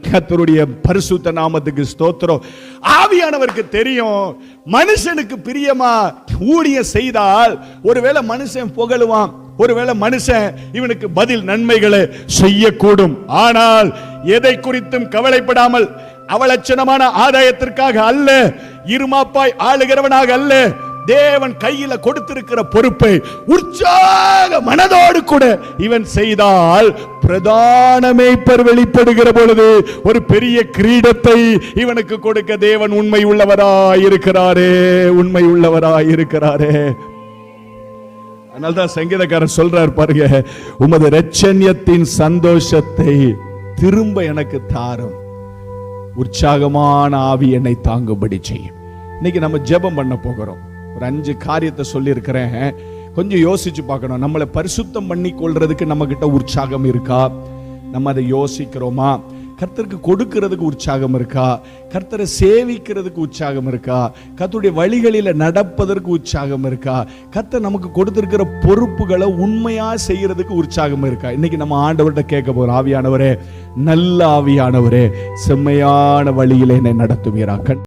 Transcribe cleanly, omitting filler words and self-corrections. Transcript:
கர்த்தருடைய பரிசுத்த நாமத்துக்கு ஸ்தோத்திரம். ஆவியானவருக்கு தெரியும் மனுஷனுக்கு பிரியமா ஊழியம் செய்தால் ஒருவேளை மனுஷன் புகழுவான், ஒருவேளை மனுஷன் இவனுக்கு பதில் நன்மைகளை செய்யக்கூடும். ஆனால் எதை குறித்தும் கவலைப்படாமல் அவலட்சணமான ஆதாயத்திற்காக அல்ல, இருமாப்பாய் ஆளுகிறவனாக அல்ல, தேவன் கையில கொடுத்திருக்கிற பொறுப்பை உற்சாக மனதோடு கூட இவன் செய்தால் பிரதான மேய்ப்பர் வெளிப்படுகிற பொழுது ஒரு பெரிய கிரீடத்தை இவனுக்கு கொடுக்க தேவன் உண்மை உள்ளவராய் இருக்கிறாரே, உண்மை உள்ளவராய் இருக்கிறாரே. அதனால்தான் சங்கீதக்காரன் சொல்றார் பாருங்க, உமது இரட்சண்யத்தின் சந்தோஷத்தை திரும்ப எனக்கு தாரும், உற்சாகமான ஆவி என்னை தாங்கும்படி செய்யும். இன்னைக்கு நம்ம ஜெபம் பண்ண போகிறோம். ஒரு 5 காரியத்தை சொல்லி இருக்கிறேன், கொஞ்சம் யோசிச்சு பார்க்கணும். நம்மளை பரிசுத்தம் பண்ணி கொள்றதுக்கு நம்ம கிட்ட உற்சாகம் இருக்கா? நம்ம அதை யோசிக்கிறோமா? கர்த்தருக்கு கொடுக்கிறதுக்கு உற்சாகம் இருக்கா? கர்த்தரை சேவிக்கிறதுக்கு உற்சாகம் இருக்கா? கர்த்தருடைய வழிகளில நடப்பதற்கு உற்சாகம் இருக்கா? கர்த்தர் நமக்கு கொடுத்திருக்கிற பொறுப்புகளை உண்மையா செய்யறதுக்கு உற்சாகம் இருக்கா? இன்னைக்கு நம்ம ஆண்டவர்கிட்ட கேட்க போறோம், ஆவியானவரே, நல்ல ஆவியானவரே, செம்மையான வழியிலே என்னை நடத்துவீரா.